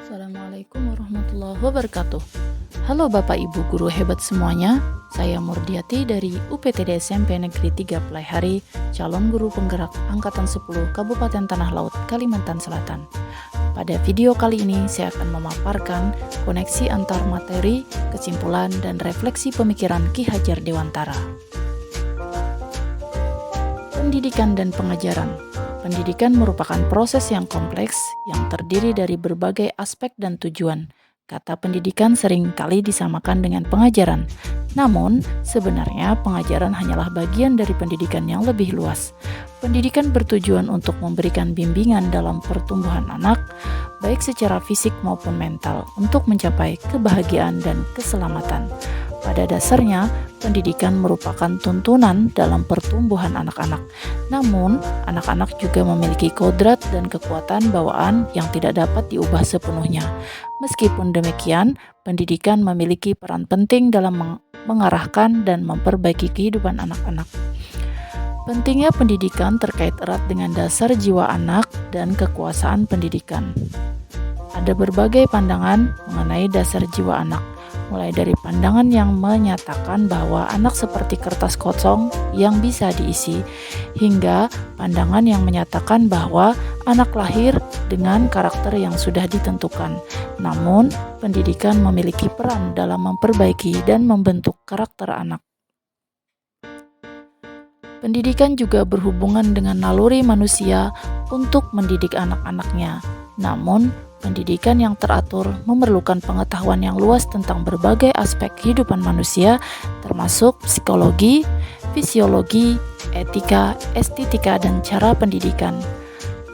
Assalamualaikum warahmatullahi wabarakatuh. Halo Bapak Ibu guru hebat semuanya. Saya Murdiati dari UPTD SMP Negeri 3 Pelaihari, calon guru penggerak Angkatan 10 Kabupaten Tanah Laut, Kalimantan Selatan. Pada video kali ini saya akan memaparkan koneksi antar materi, kesimpulan, dan refleksi pemikiran Ki Hajar Dewantara. Pendidikan dan pengajaran. Pendidikan merupakan proses yang kompleks yang terdiri dari berbagai aspek dan tujuan. Kata pendidikan sering kali disamakan dengan pengajaran. Namun, sebenarnya pengajaran hanyalah bagian dari pendidikan yang lebih luas. Pendidikan bertujuan untuk memberikan bimbingan dalam pertumbuhan anak, baik secara fisik maupun mental, untuk mencapai kebahagiaan dan keselamatan. Pada dasarnya, pendidikan merupakan tuntunan dalam pertumbuhan anak-anak. Namun, anak-anak juga memiliki kodrat dan kekuatan bawaan yang tidak dapat diubah sepenuhnya. Meskipun demikian, pendidikan memiliki peran penting dalam mengarahkan dan memperbaiki kehidupan anak-anak. Pentingnya pendidikan terkait erat dengan dasar jiwa anak dan kekuasaan pendidikan. Ada berbagai pandangan mengenai dasar jiwa anak, mulai dari pandangan yang menyatakan bahwa anak seperti kertas kosong yang bisa diisi, hingga pandangan yang menyatakan bahwa anak lahir dengan karakter yang sudah ditentukan. Namun, pendidikan memiliki peran dalam memperbaiki dan membentuk karakter anak. Pendidikan juga berhubungan dengan naluri manusia untuk mendidik anak-anaknya. Namun, pendidikan yang teratur memerlukan pengetahuan yang luas tentang berbagai aspek kehidupan manusia, termasuk psikologi, fisiologi, etika, estetika, dan cara pendidikan.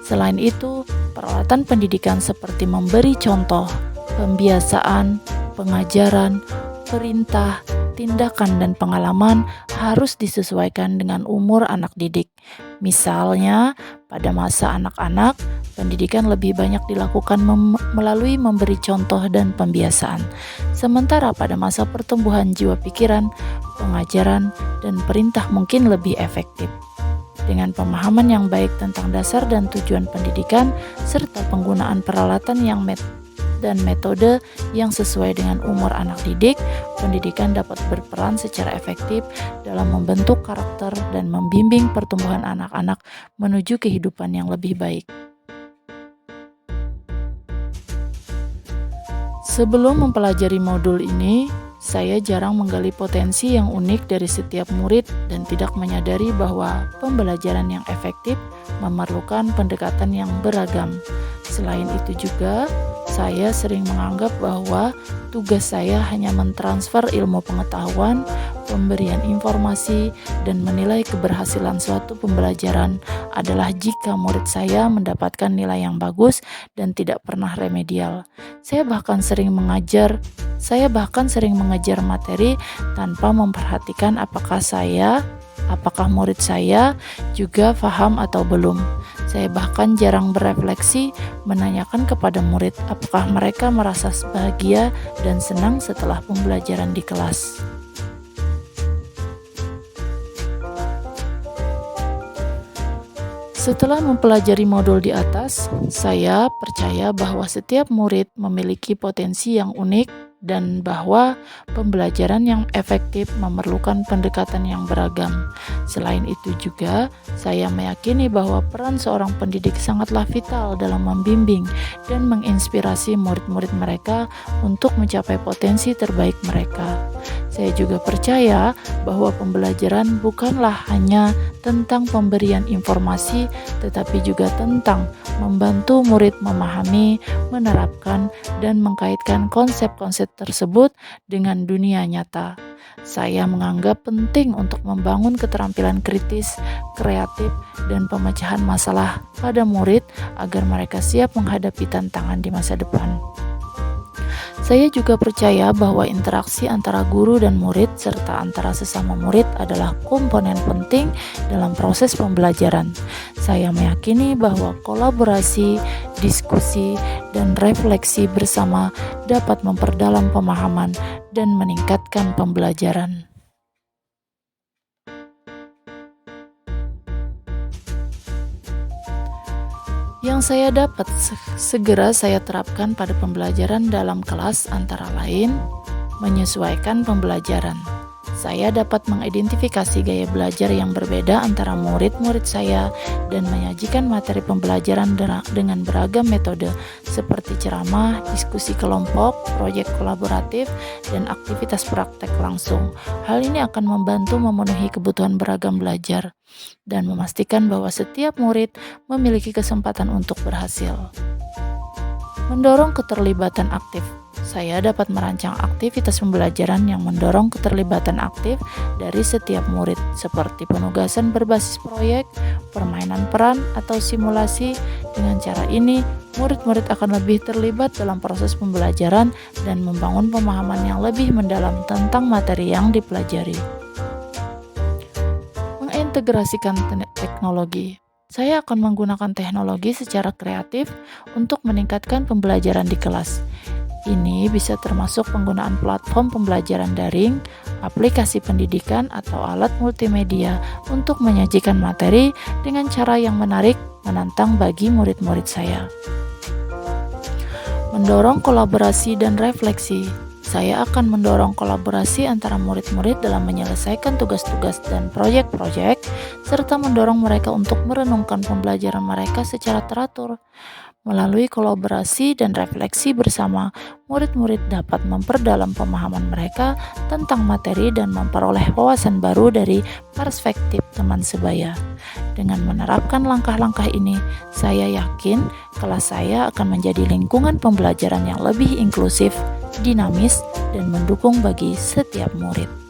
Selain itu, peralatan pendidikan seperti memberi contoh, pembiasaan, pengajaran, perintah, tindakan, dan pengalaman harus disesuaikan dengan umur anak didik. Misalnya, pada masa anak-anak, pendidikan lebih banyak dilakukan melalui memberi contoh dan pembiasaan. Sementara pada masa pertumbuhan jiwa pikiran, pengajaran, dan perintah mungkin lebih efektif. Dengan pemahaman yang baik tentang dasar dan tujuan pendidikan, serta penggunaan peralatan dan metode yang sesuai dengan umur anak didik, pendidikan dapat berperan secara efektif dalam membentuk karakter dan membimbing pertumbuhan anak-anak menuju kehidupan yang lebih baik. Sebelum mempelajari modul ini, saya jarang menggali potensi yang unik dari setiap murid dan tidak menyadari bahwa pembelajaran yang efektif memerlukan pendekatan yang beragam. Selain itu juga, saya sering menganggap bahwa tugas saya hanya mentransfer ilmu pengetahuan, pemberian informasi, dan menilai keberhasilan suatu pembelajaran adalah jika murid saya mendapatkan nilai yang bagus dan tidak pernah remedial. Saya bahkan sering mengajar materi tanpa memperhatikan apakah murid saya juga paham atau belum. Saya bahkan jarang berefleksi menanyakan kepada murid apakah mereka merasa bahagia dan senang setelah pembelajaran di kelas. Setelah mempelajari modul di atas, saya percaya bahwa setiap murid memiliki potensi yang unik dan bahwa pembelajaran yang efektif memerlukan pendekatan yang beragam. Selain itu juga, saya meyakini bahwa peran seorang pendidik sangatlah vital dalam membimbing dan menginspirasi murid-murid mereka untuk mencapai potensi terbaik mereka. Saya juga percaya bahwa pembelajaran bukanlah hanya tentang pemberian informasi, tetapi juga tentang membantu murid memahami, menerapkan, dan mengkaitkan konsep-konsep tersebut dengan dunia nyata. Saya menganggap penting untuk membangun keterampilan kritis, kreatif, dan pemecahan masalah pada murid agar mereka siap menghadapi tantangan di masa depan. Saya juga percaya bahwa interaksi antara guru dan murid serta antara sesama murid adalah komponen penting dalam proses pembelajaran. Saya meyakini bahwa kolaborasi, diskusi, dan refleksi bersama dapat memperdalam pemahaman dan meningkatkan pembelajaran. Yang saya dapat segera saya terapkan pada pembelajaran dalam kelas antara lain menyesuaikan pembelajaran. Saya dapat mengidentifikasi gaya belajar yang berbeda antara murid-murid saya dan menyajikan materi pembelajaran dengan beragam metode seperti ceramah, diskusi kelompok, proyek kolaboratif, dan aktivitas praktek langsung. Hal ini akan membantu memenuhi kebutuhan beragam belajar dan memastikan bahwa setiap murid memiliki kesempatan untuk berhasil. Mendorong keterlibatan aktif. Saya dapat merancang aktivitas pembelajaran yang mendorong keterlibatan aktif dari setiap murid, seperti penugasan berbasis proyek, permainan peran, atau simulasi. Dengan cara ini, murid-murid akan lebih terlibat dalam proses pembelajaran dan membangun pemahaman yang lebih mendalam tentang materi yang dipelajari. Mengintegrasikan teknologi. Saya akan menggunakan teknologi secara kreatif untuk meningkatkan pembelajaran di kelas. Ini bisa termasuk penggunaan platform pembelajaran daring, aplikasi pendidikan, atau alat multimedia untuk menyajikan materi dengan cara yang menarik, menantang bagi murid-murid saya. Mendorong kolaborasi dan refleksi. Saya akan mendorong kolaborasi antara murid-murid dalam menyelesaikan tugas-tugas dan proyek-proyek, serta mendorong mereka untuk merenungkan pembelajaran mereka secara teratur. Melalui kolaborasi dan refleksi bersama, murid-murid dapat memperdalam pemahaman mereka tentang materi dan memperoleh wawasan baru dari perspektif teman sebaya. Dengan menerapkan langkah-langkah ini, saya yakin kelas saya akan menjadi lingkungan pembelajaran yang lebih inklusif, dinamis, dan mendukung bagi setiap murid.